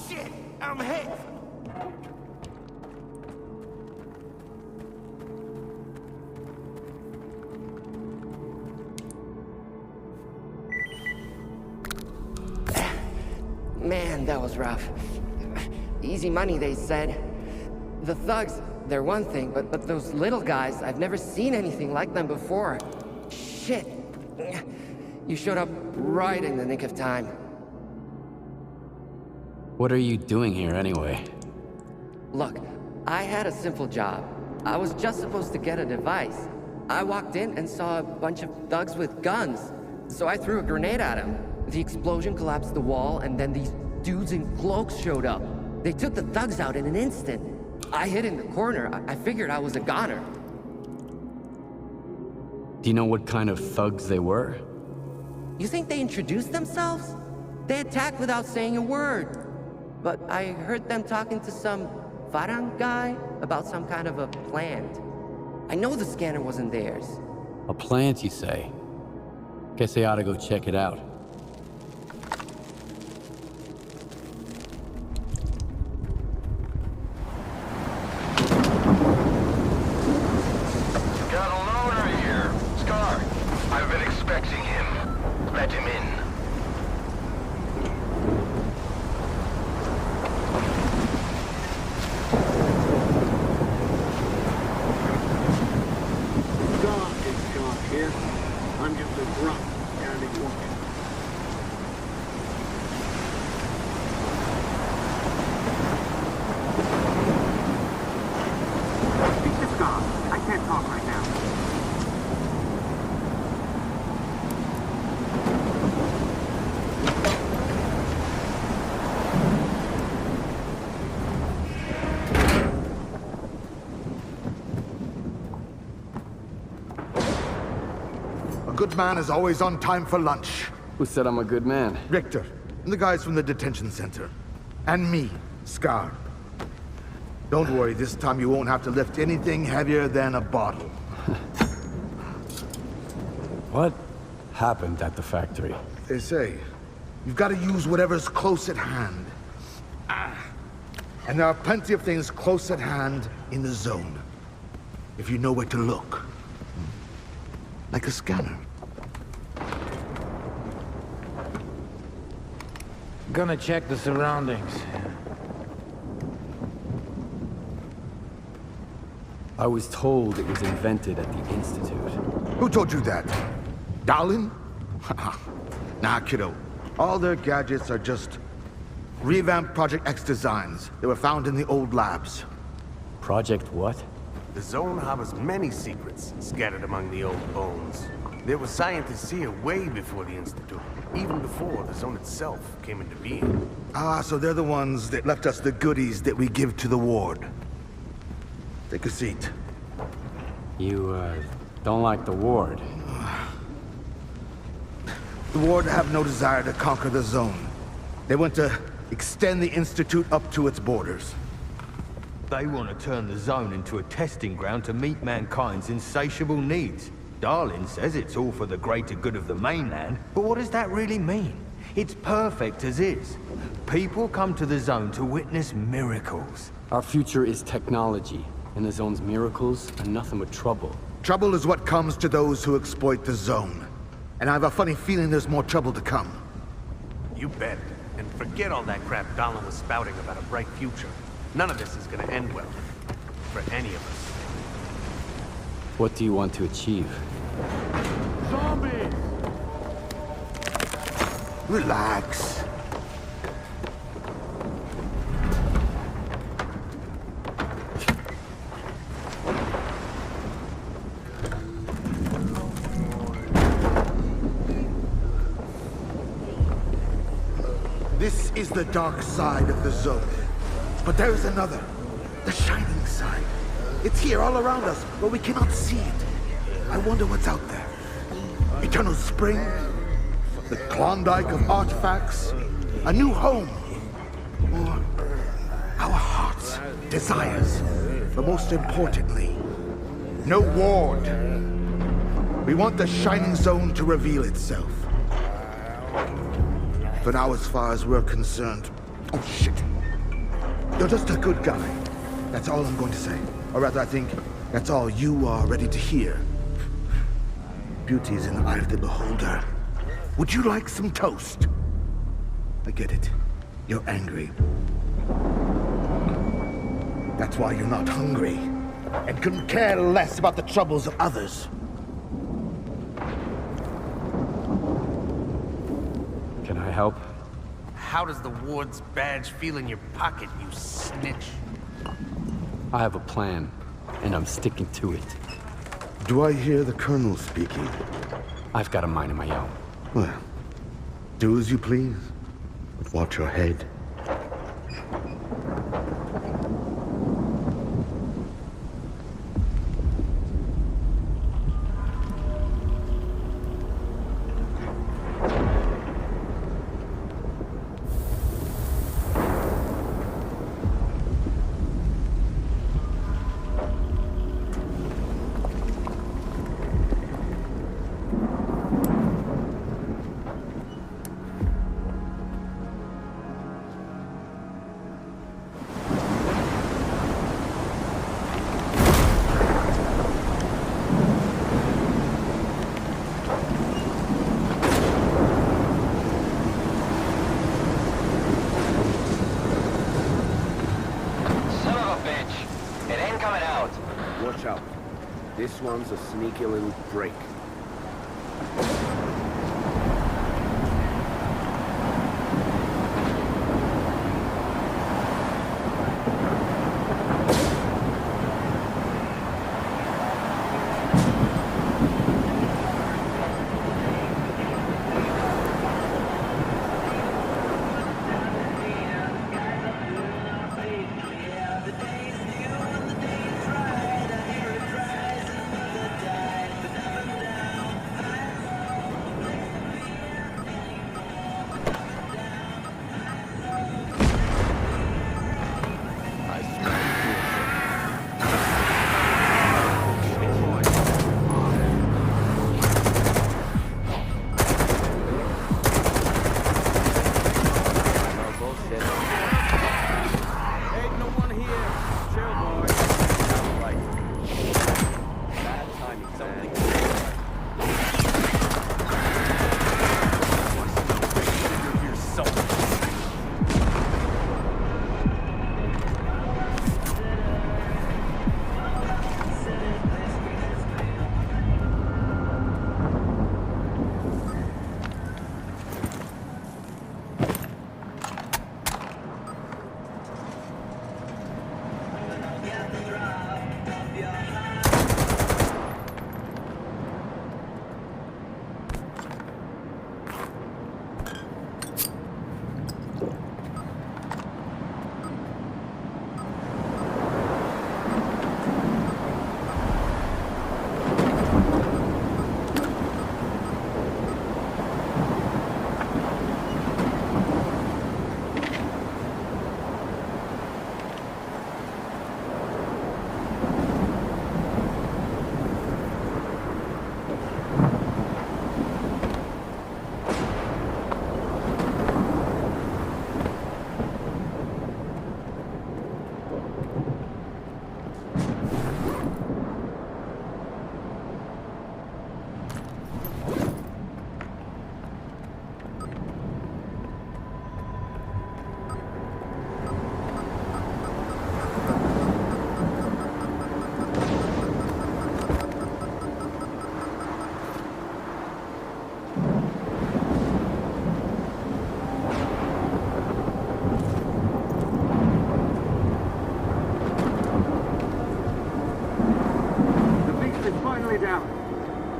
Shit! I'm hit! Man, that was rough. Easy money, they said. The thugs, they're one thing, but those little guys, I've never seen anything like them before. Shit. You showed up right in the nick of time. What are you doing here anyway? Look, I had a simple job. I was just supposed to get a device. I walked in and saw a bunch of thugs with guns, so I threw a grenade at them. The explosion collapsed the wall, and then these dudes in cloaks showed up. They took the thugs out in an instant. I hid in the corner. I figured I was a goner. Do you know what kind of thugs they were? You think they introduced themselves? They attacked without saying a word. But I heard them talking to some Farang guy about some kind of a plant. I know the scanner wasn't theirs. A plant, you say? Guess I ought to go check it out. Got a loner here. S.T.A.L.K.E.R. I've been expecting him. Let him in. Here. I'm just a grunt carrying work. Speak to Scott. I can't talk right now. A good man is always on time for lunch. Who said I'm a good man? Richter, and the guys from the detention center. And me, S.T.A.L.K.E.R. Don't worry, this time you won't have to lift anything heavier than a bottle. What happened at the factory? They say, you've got to use whatever's close at hand. And there are plenty of things close at hand in the zone. If you know where to look. Like a scanner. Gonna check the surroundings. I was told it was invented at the Institute. Who told you that? Darlin? Nah, kiddo. All their gadgets are just revamped Project X designs. They were found in the old labs. Project what? The zone harbors many secrets scattered among the old bones. There were scientists here way before the Institute, even before the zone itself came into being. Ah, so they're the ones that left us the goodies that we give to the ward. Take a seat. You, don't like the ward? The ward have no desire to conquer the zone. They want to extend the Institute up to its borders. They want to turn the zone into a testing ground to meet mankind's insatiable needs. Darlin says it's all for the greater good of the mainland, but what does that really mean? It's perfect as is. People come to the zone to witness miracles. Our future is technology, and the zone's miracles are nothing but trouble. Trouble is what comes to those who exploit the zone. And I have a funny feeling there's more trouble to come. You bet. And forget all that crap Darlin was spouting about a bright future. None of this is gonna end well. For any of us. What do you want to achieve? Zombies! Relax. This is the dark side of the zone. But there is another. The shining side. It's here all around us, but we cannot see it. I wonder what's out there. Eternal spring? The Klondike of artifacts? A new home? Or our hearts, desires? But most importantly, no ward. We want the shining zone to reveal itself. For now, as far as we're concerned, Oh, shit. You're just a good guy. That's all I'm going to say. Or rather, I think that's all you are ready to hear. Beauty is in the eye of the beholder. Would you like some toast? I get it. You're angry. That's why you're not hungry. And couldn't care less about the troubles of others. Can I help? How does the ward's badge feel in your pocket, you snitch? I have a plan, and I'm sticking to it. Do I hear the Colonel speaking? I've got a mind of my own. Well, do as you please. But watch your head. Watch out. This one's a sneaky little break.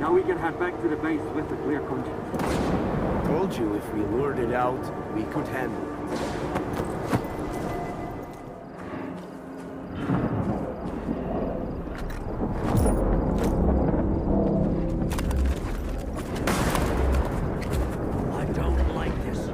Now we can head back to the base with a clear conscience. Told you if we lured it out, we could handle it. I don't like this.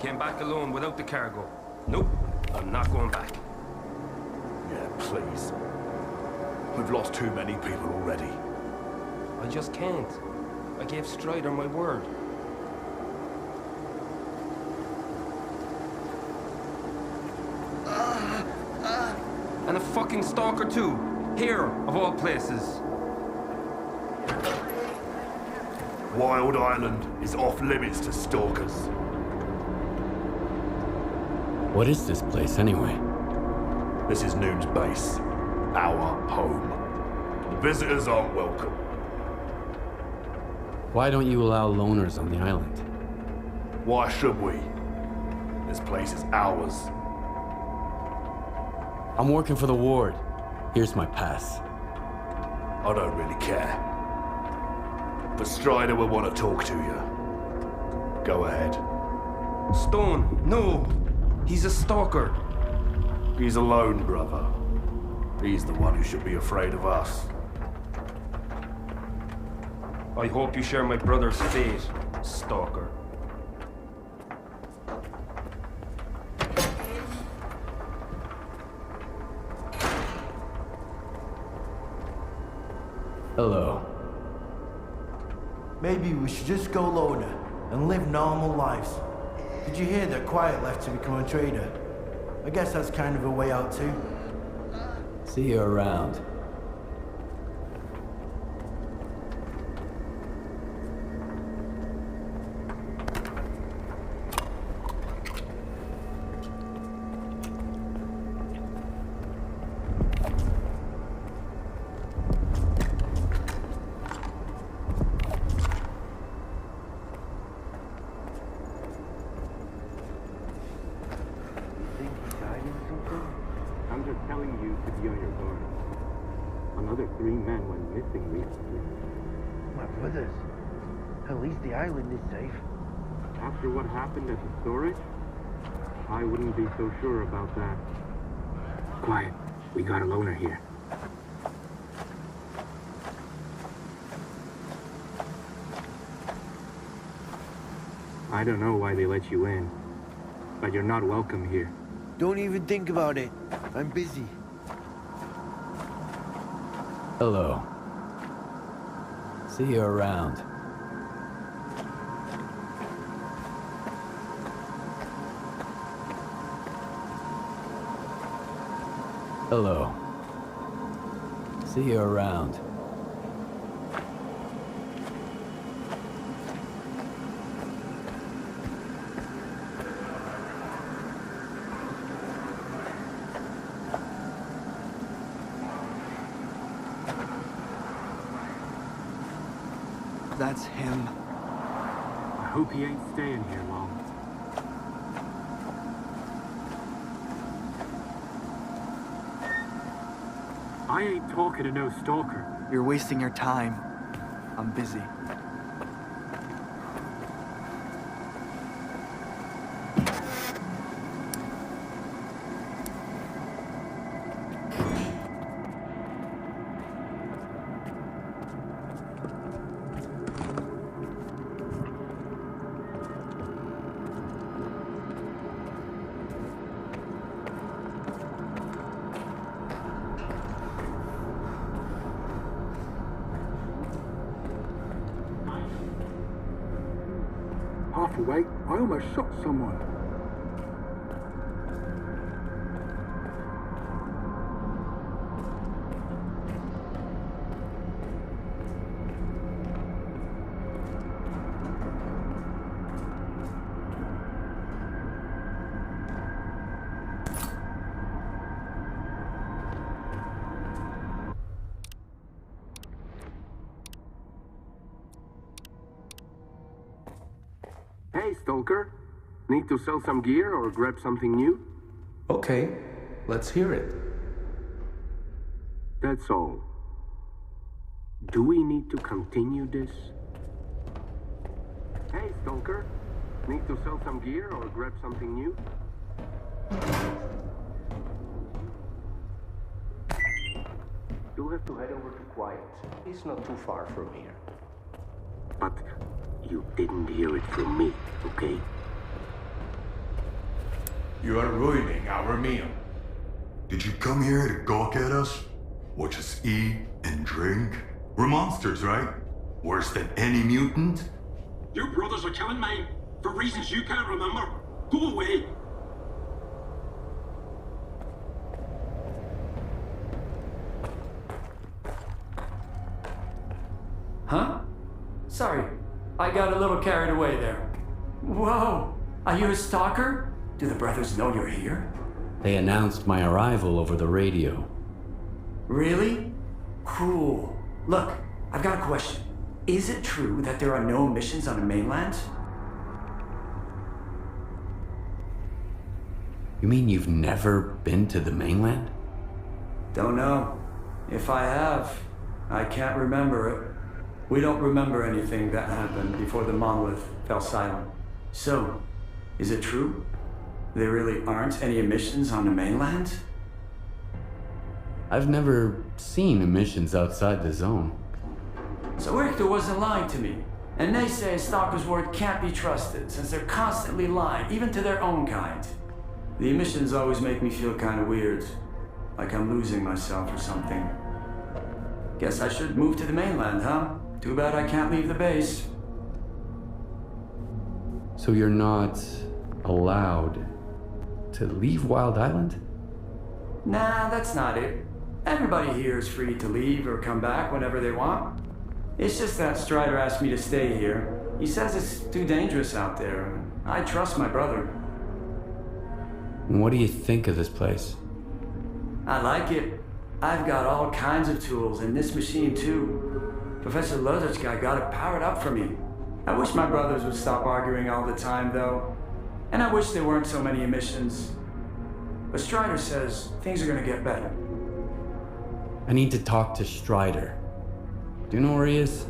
Came back alone without the cargo. Nope, I'm not going back. Yeah, please. We've lost too many people already. I just can't. I gave Strider my word. And a fucking stalker too. Here, of all places. Wild Island is off limits to stalkers. What is this place, anyway? This is Noon's base. Our home. Visitors aren't welcome. Why don't you allow loners on the island? Why should we? This place is ours. I'm working for the ward. Here's my pass. I don't really care. But Strider will want to talk to you. Go ahead. Stone, no! He's a stalker. He's alone, brother. He's the one who should be afraid of us. I hope you share my brother's fate, stalker. Hello. Maybe we should just go loner and live normal lives. Did you hear that Quiet left to become a trader? I guess that's kind of a way out too. See you around. I'm just telling you to be on your guard. Another 3 men went missing recently. My brothers. At least the island is safe. After what happened at the storage, I wouldn't be so sure about that. Quiet. We got a loner here. I don't know why they let you in, but you're not welcome here. Don't even think about it. I'm busy. Hello. See you around. Hello. See you around. That's him. I hope he ain't staying here long. I ain't talking to no stalker. You're wasting your time. I'm busy. Wait, I almost shot someone. Hey, Stalker. Need to sell some gear or grab something new? Okay, let's hear it. That's all. Do we need to continue this? Hey, Stalker. Need to sell some gear or grab something new? You'll have to head over to Quiet. It's not too far from here. But you didn't hear it from me, okay? You are ruining our meal. Did you come here to gawk at us? Watch us eat and drink? We're monsters, right? Worse than any mutant? Your brothers are killing mine, for reasons you can't remember. Go away! Huh? Sorry, I got a little carried away there. Whoa! Are you a stalker? Do the brothers know you're here? They announced my arrival over the radio. Really? Cool. Look, I've got a question. Is it true that there are no missions on the mainland? You mean you've never been to the mainland? Don't know. If I have, I can't remember it. We don't remember anything that happened before the monolith fell silent. So, is it true? There really aren't any emissions on the mainland? I've never seen emissions outside the zone. So Richter wasn't lying to me. And they say Stalker's word can't be trusted, since they're constantly lying, even to their own kind. The emissions always make me feel kind of weird. Like I'm losing myself or something. Guess I should move to the mainland, huh? Too bad I can't leave the base. So you're not allowed to leave Wild Island? Nah, that's not it. Everybody here is free to leave or come back whenever they want. It's just that Strider asked me to stay here. He says it's too dangerous out there. I trust my brother. And what do you think of this place? I like it. I've got all kinds of tools, and this machine too. Professor Lozicka got it powered up for me. I wish my brothers would stop arguing all the time, though. And I wish there weren't so many emissions. But Strider says things are gonna get better. I need to talk to Strider. Do you know where he is?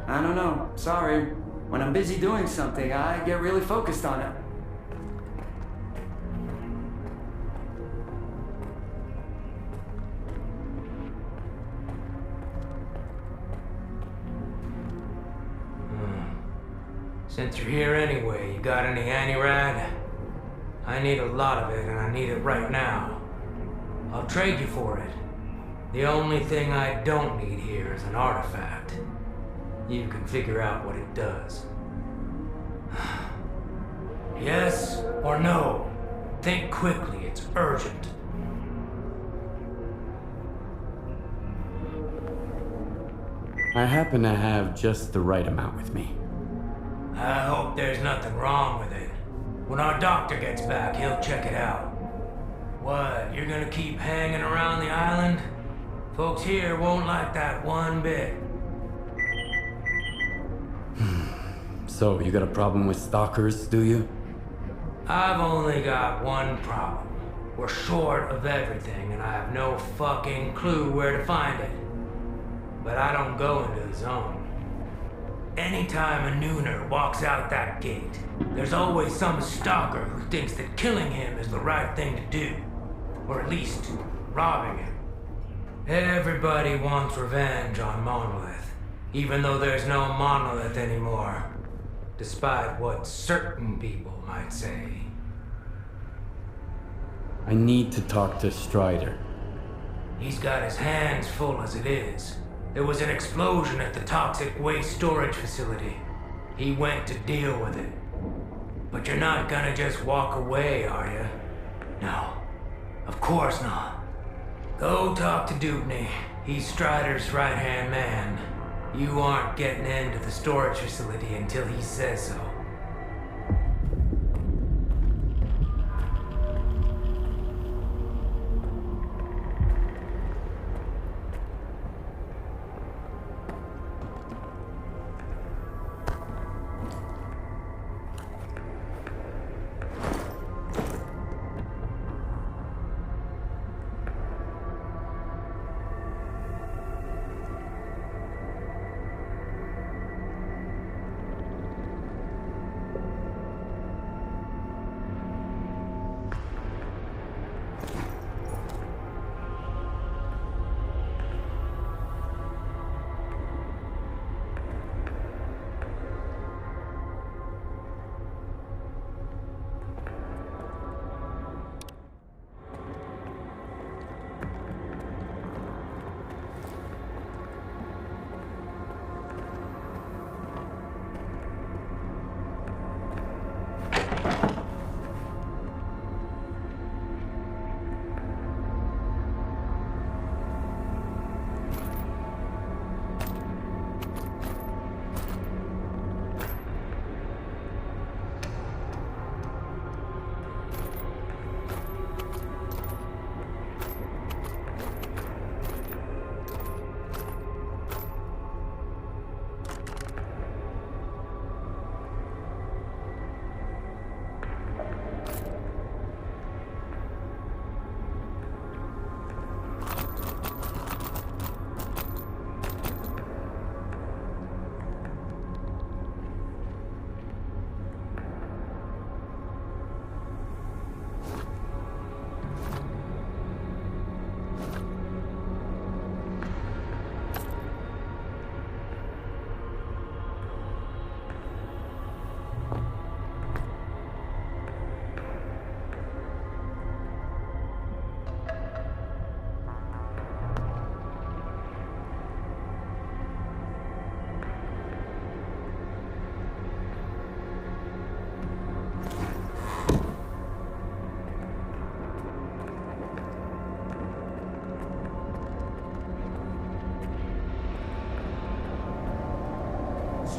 I don't know. Sorry. When I'm busy doing something, I get really focused on it. Since you're here anyway, you got any anti-rad? I need a lot of it, and I need it right now. I'll trade you for it. The only thing I don't need here is an artifact. You can figure out what it does. Yes or no? Think quickly, it's urgent. I happen to have just the right amount with me. I hope there's nothing wrong with it. When our doctor gets back, he'll check it out. What, you're gonna keep hanging around the island? Folks here won't like that one bit. So, you got a problem with stalkers, do you? I've only got one problem. We're short of everything, and I have no fucking clue where to find it. But I don't go into the zone. Anytime a nooner walks out that gate, there's always some stalker who thinks that killing him is the right thing to do. Or at least, robbing him. Everybody wants revenge on Monolith, even though there's no Monolith anymore. Despite what certain people might say. I need to talk to Strider. He's got his hands full as it is. There was an explosion at the toxic waste storage facility. He went to deal with it. But you're not gonna just walk away, are you? No, of course not. Go talk to Dupney. He's Strider's right-hand man. You aren't getting into the storage facility until he says so.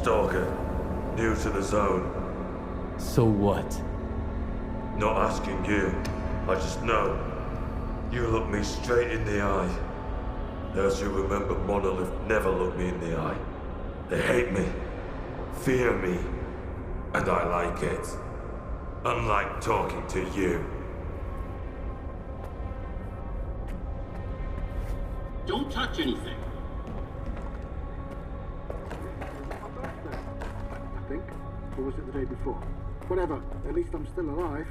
Stalker. New to the zone. So what? Not asking you. I just know. You look me straight in the eye. As you remember, Monolith never looked me in the eye. They hate me. Fear me. And I like it. Unlike talking to you. Don't touch anything. I think. Or was it the day before? Whatever. At least I'm still alive.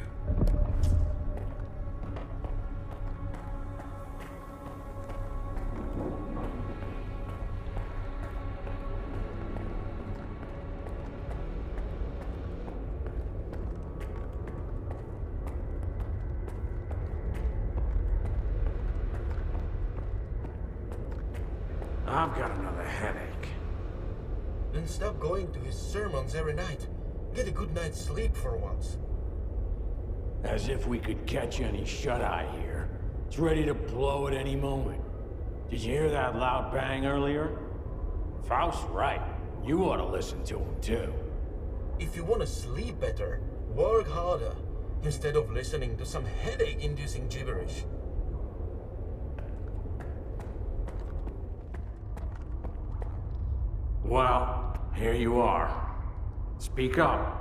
I've got another headache. Then stop going to his sermons every night. Get a good night's sleep for once. As if we could catch any shut-eye here. It's ready to blow at any moment. Did you hear that loud bang earlier? Faust's right. You ought to listen to him, too. If you want to sleep better, work harder, instead of listening to some headache-inducing gibberish. Well, here you are. Speak up.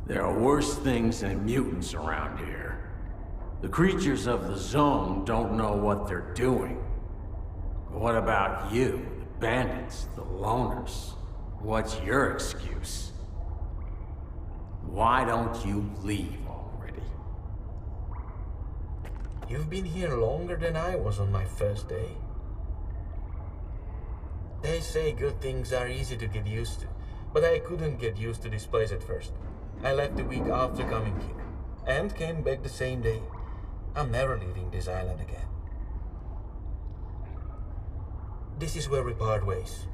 There are worse things than mutants around here. The creatures of the zone don't know what they're doing. But what about you, the bandits, the loners? What's your excuse? Why don't you leave already? You've been here longer than I was on my first day. They say good things are easy to get used to, but I couldn't get used to this place at first. I left a week after coming here, and came back the same day. I'm never leaving this island again. This is where we part ways.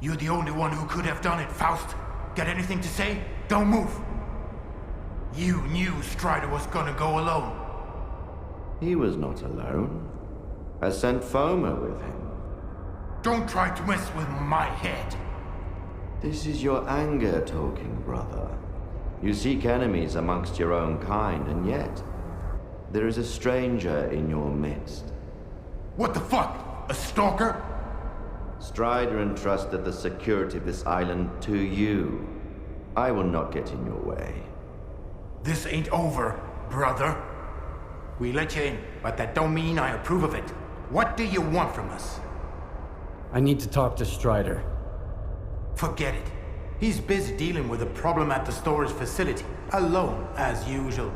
You're the only one who could have done it, Faust. Got anything to say? Don't move. You knew Strider was gonna go alone. He was not alone. I sent Foma with him. Don't try to mess with my head. This is your anger talking, brother. You seek enemies amongst your own kind, and yet there is a stranger in your midst. What the fuck? A stalker? Strider entrusted the security of this island to you. I will not get in your way. This ain't over, brother. We let you in, but that don't mean I approve of it. What do you want from us? I need to talk to Strider. Forget it. He's busy dealing with a problem at the storage facility, alone, as usual.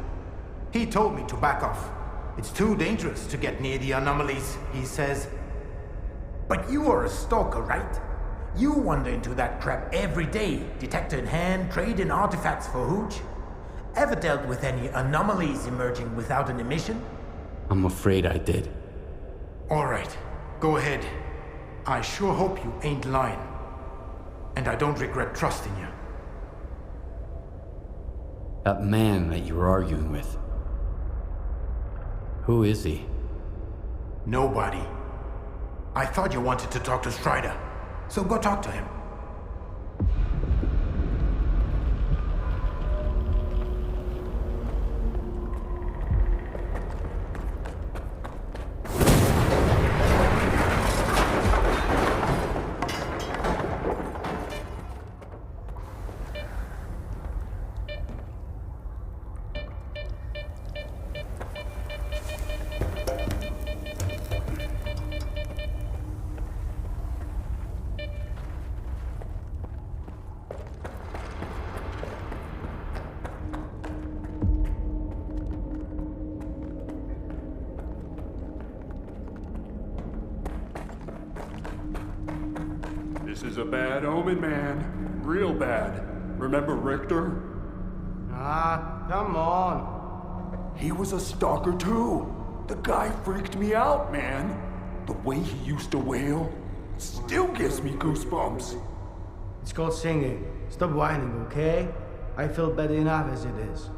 He told me to back off. It's too dangerous to get near the anomalies, he says. But you are a stalker, right? You wander into that trap every day, detector in hand, trading artifacts for hooch. Ever dealt with any anomalies emerging without an emission? I'm afraid I did. All right, go ahead. I sure hope you ain't lying. And I don't regret trusting you. That man that you were arguing with. Who is he? Nobody. I thought you wanted to talk to Strider, so go talk to him. This is a bad omen, man. Real bad. Remember Richter? Ah, come on. He was a stalker too. The guy freaked me out, man. The way he used to wail still gives me goosebumps. It's called singing. Stop whining, okay? I feel bad enough as it is.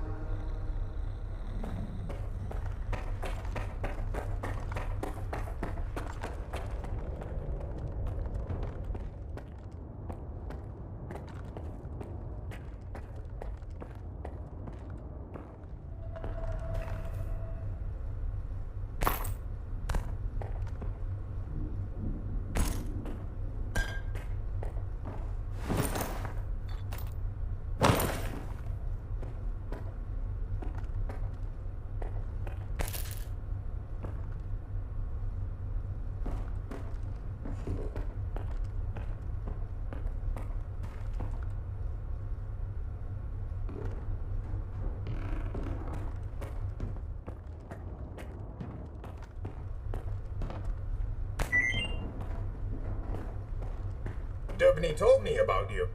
Dubney told me about you.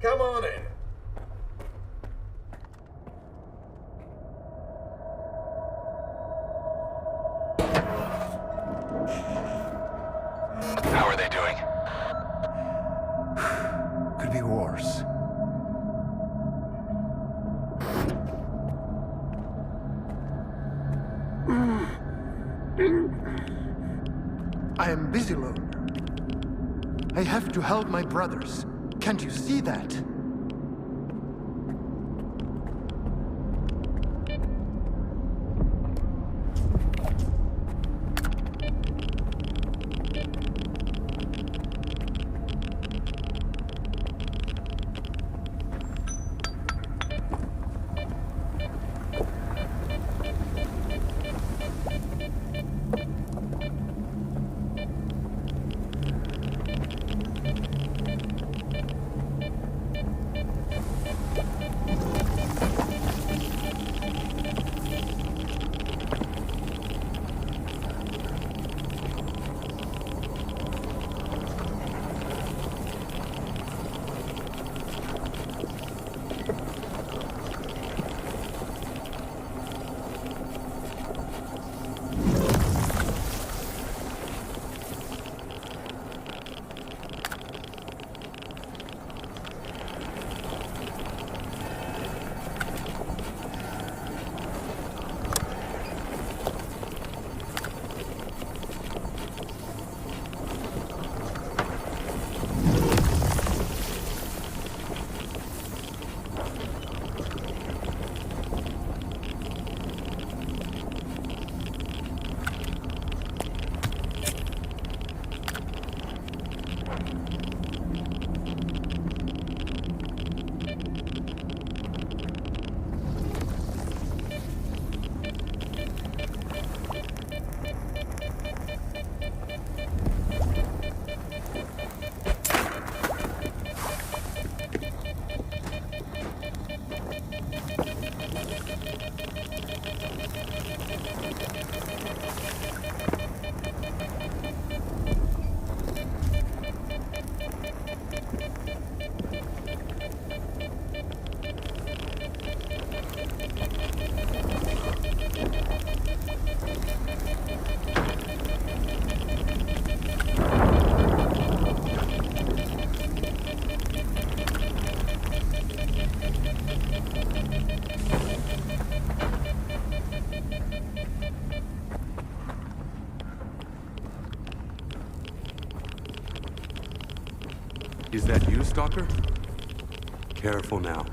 Come on in. How are they doing? Could be worse. I am busy, Loner. I have to help my brothers. Can't you see that? Is that you, Stalker? Careful now.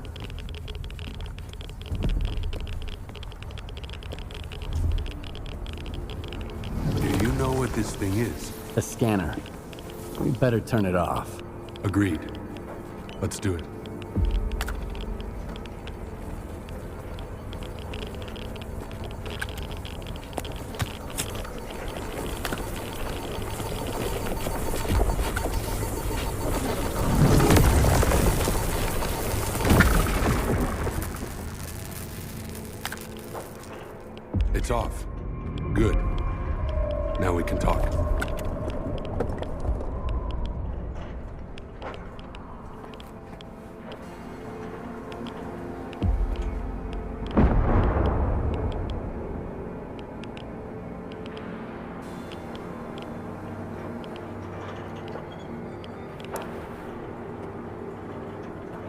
Do you know what this thing is? The scanner. We better turn it off. Agreed. Let's do it. It's off. Good. Now we can talk.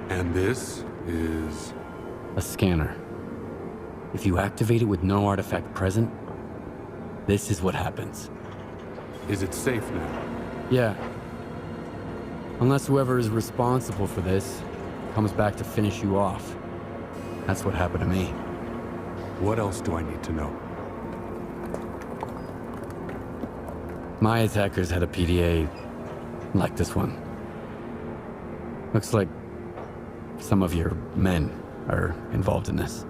And this is... a scanner. If you activate it with no artifact present, this is what happens. Is it safe now? Yeah. Unless whoever is responsible for this comes back to finish you off. That's what happened to me. What else do I need to know? My attackers had a PDA like this one. Looks like some of your men are involved in this.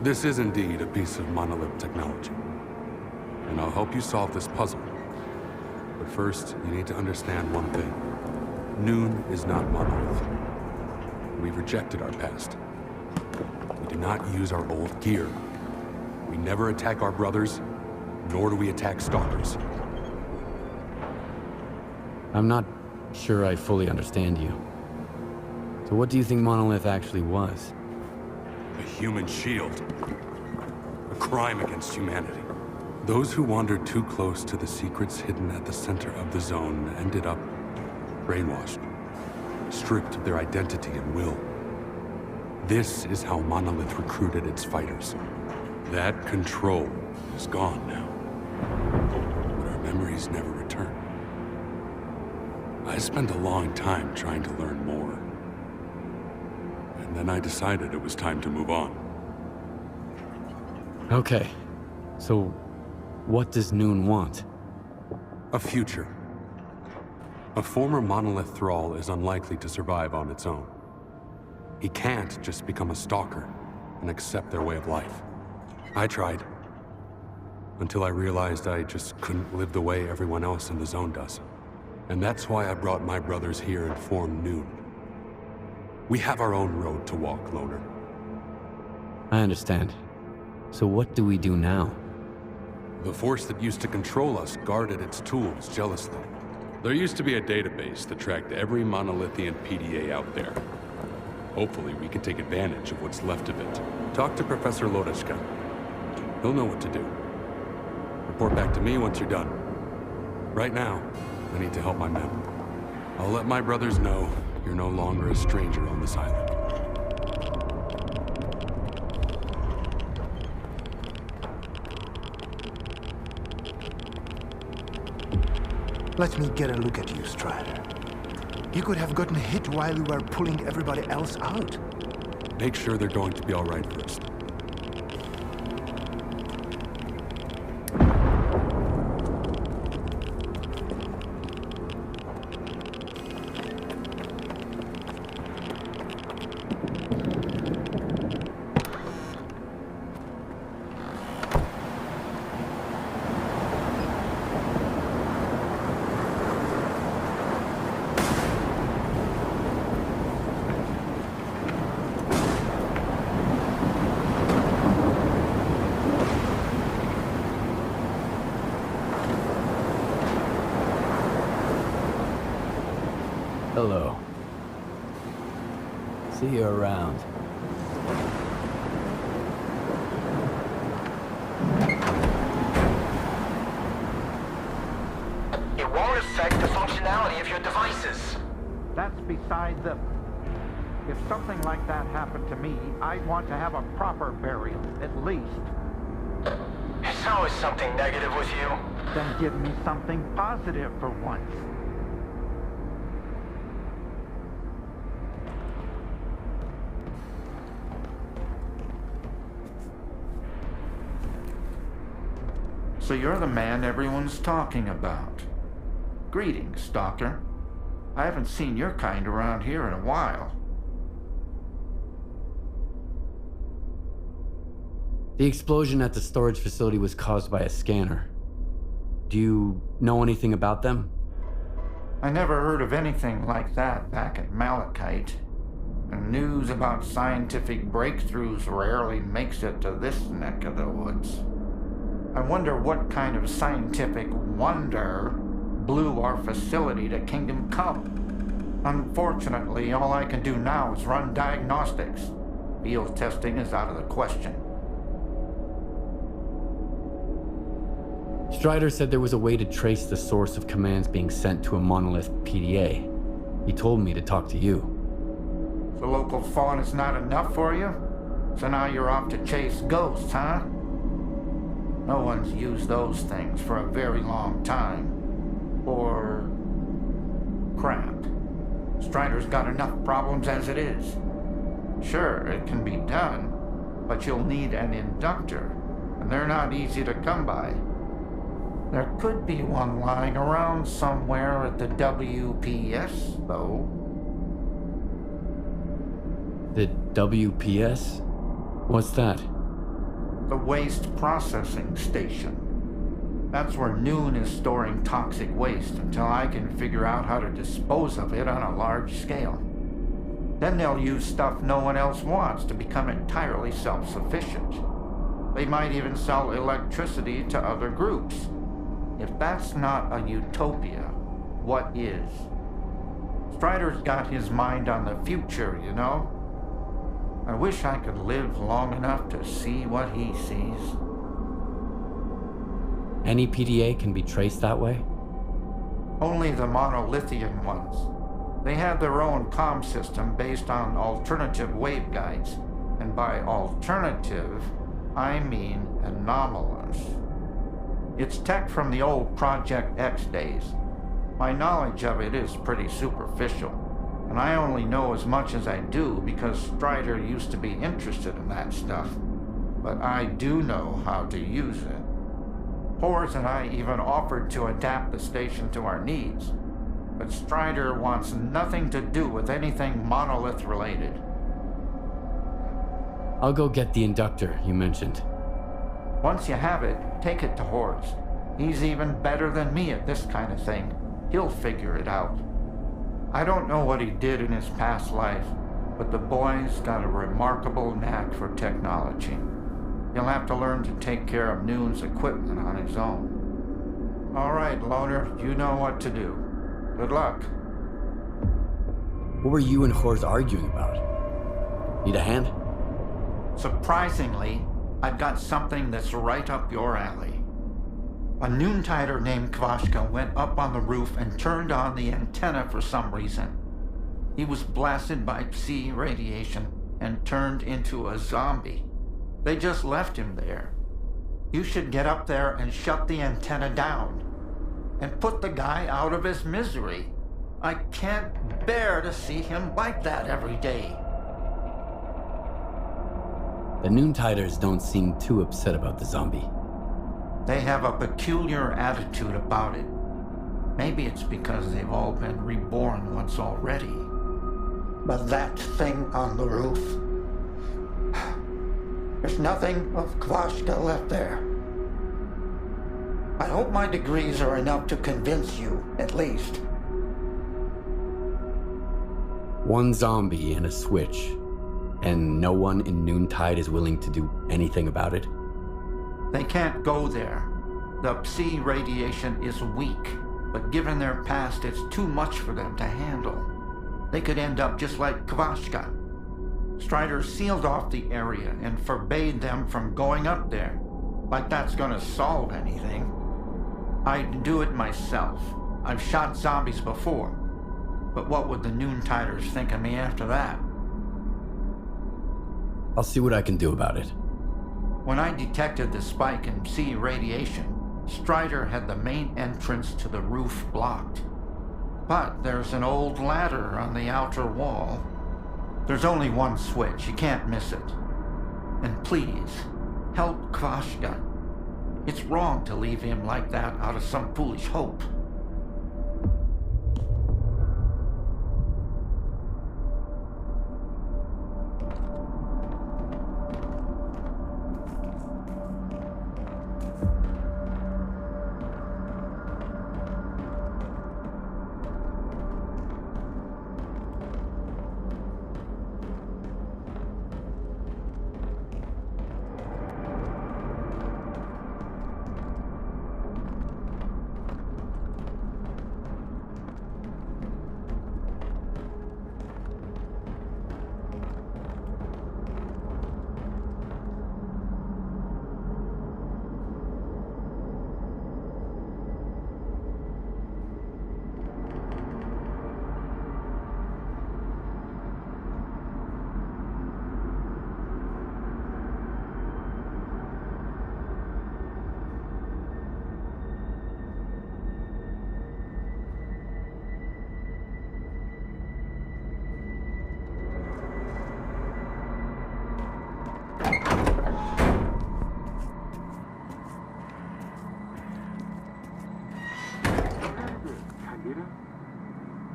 This is indeed a piece of monolith technology. And I'll help you solve this puzzle. But first, you need to understand one thing. Noon is not monolith. We've rejected our past. We do not use our old gear. We never attack our brothers, nor do we attack stalkers. I'm not sure I fully understand you. So what do you think Monolith actually was? A human shield. A crime against humanity. Those who wandered too close to the secrets hidden at the center of the zone ended up brainwashed, stripped of their identity and will. This is how Monolith recruited its fighters. That control is gone now. But our memories never return. I spent a long time trying to learn more. And then I decided it was time to move on. Okay. So, what does Noon want? A future. A former Monolith thrall is unlikely to survive on its own. He can't just become a stalker and accept their way of life. I tried. Until I realized I just couldn't live the way everyone else in the zone does. And that's why I brought my brothers here and formed Noon. We have our own road to walk, Loner. I understand. So what do we do now? The force that used to control us guarded its tools jealously. There used to be a database that tracked every monolithian PDA out there. Hopefully we can take advantage of what's left of it. Talk to Professor Lodeshka. He'll know what to do. Report back to me once you're done. Right now, I need to help my men. I'll let my brothers know you're no longer a stranger on this island. Let me get a look at you, Strider. You could have gotten hit while you were pulling everybody else out. Make sure they're going to be all right first. Hello. See you around. It won't affect the functionality of your devices. That's beside the... If something like that happened to me, I'd want to have a proper burial, at least. It's always something negative with you. Then give me something positive for once. So you're the man everyone's talking about. Greetings, Stalker. I haven't seen your kind around here in a while. The explosion at the storage facility was caused by a scanner. Do you know anything about them? I never heard of anything like that back at S.T.A.L.K.E.R. And news about scientific breakthroughs rarely makes it to this neck of the woods. I wonder what kind of scientific wonder blew our facility to Kingdom Come. Unfortunately, all I can do now is run diagnostics. Field testing is out of the question. Strider said there was a way to trace the source of commands being sent to a monolith PDA. He told me to talk to you. The local fawn is not enough for you? So now you're off to chase ghosts, huh? No one's used those things for a very long time. Or... crap. Strider's got enough problems as it is. Sure, it can be done, but you'll need an inductor, and they're not easy to come by. There could be one lying around somewhere at the WPS, though. The WPS? What's that? The Waste Processing Station. That's where Noon is storing toxic waste until I can figure out how to dispose of it on a large scale. Then they'll use stuff no one else wants to become entirely self-sufficient. They might even sell electricity to other groups. If that's not a utopia, what is? Strider's got his mind on the future, you know? I wish I could live long enough to see what he sees. Any PDA can be traced that way? Only the monolithian ones. They have their own comm system based on alternative waveguides. And by alternative, I mean anomalous. It's tech from the old Project X days. My knowledge of it is pretty superficial, and I only know as much as I do because Strider used to be interested in that stuff. But I do know how to use it. Horse and I even offered to adapt the station to our needs, but Strider wants nothing to do with anything monolith related. I'll go get the inductor you mentioned. Once you have it, take it to Horse. He's even better than me at this kind of thing. He'll figure it out. I don't know what he did in his past life, but the boy's got a remarkable knack for technology. He'll have to learn to take care of Noon's equipment on his own. All right, Loner, you know what to do. Good luck. What were you and Horse arguing about? Need a hand? Surprisingly, I've got something that's right up your alley. A Noontider named Kvashka went up on the roof and turned on the antenna for some reason. He was blasted by Psi radiation and turned into a zombie. They just left him there. You should get up there and shut the antenna down. And put the guy out of his misery. I can't bear to see him like that every day. The Noontiders don't seem too upset about the zombie. They have a peculiar attitude about it. Maybe it's because they've all been reborn once already. But that thing on the roof... There's nothing of Kvashka left there. I hope my degrees are enough to convince you, at least. One zombie and a switch, and no one in Noontide is willing to do anything about it? They can't go there. The Psi radiation is weak, but given their past, it's too much for them to handle. They could end up just like Kvashka. Strider sealed off the area and forbade them from going up there. Like that's gonna solve anything. I'd do it myself. I've shot zombies before. But what would the Noontiders think of me after that? I'll see what I can do about it. When I detected the spike in Psi radiation, Strider had the main entrance to the roof blocked. But there's an old ladder on the outer wall. There's only one switch, you can't miss it. And please, help Kvashka. It's wrong to leave him like that out of some foolish hope.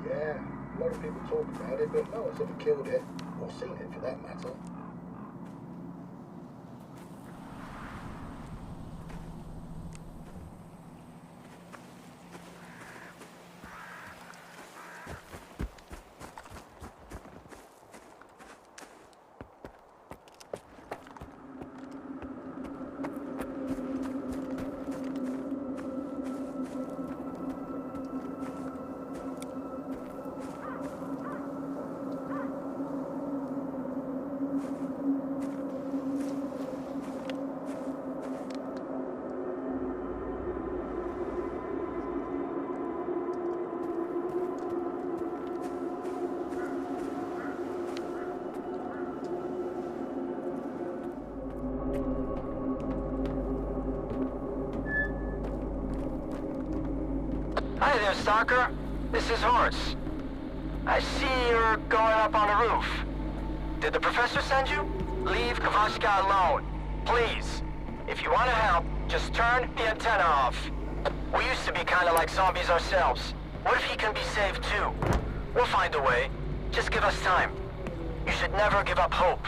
Yeah, a lot of people talk about it, but no one's ever killed it, or seen it for that matter. Hi there, Stalker. This is Horace. I see you're going up on the roof. Did the professor send you? Leave Kavashka alone. Please. If you want to help, just turn the antenna off. We used to be kind of like zombies ourselves. What if he can be saved too? We'll find a way. Just give us time. You should never give up hope.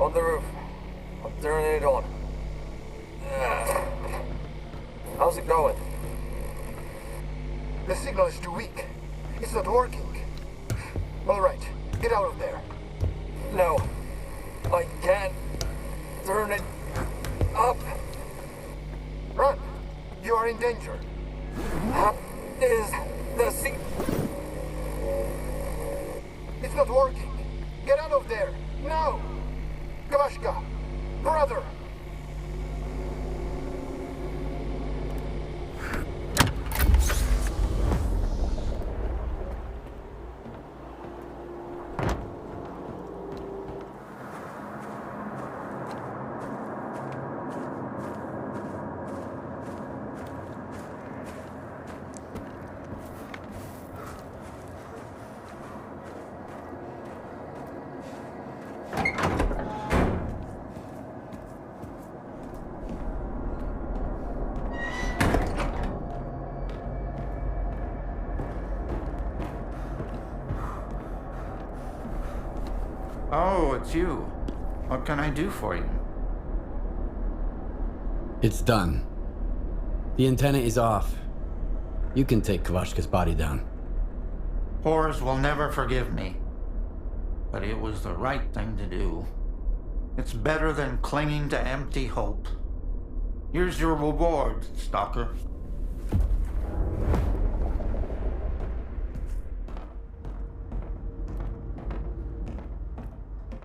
On the roof. I'm turning it on. How's it going? The signal is too weak. It's not working. All right, get out of there. No, I can't turn it up. Run! You are in danger. How is the It's not working. Get out of there. Now! Kavashka! Brother! Oh, it's you. What can I do for you? It's done. The antenna is off. You can take Kavashka's body down. Horace will never forgive me. But it was the right thing to do. It's better than clinging to empty hope. Here's your reward, Stalker.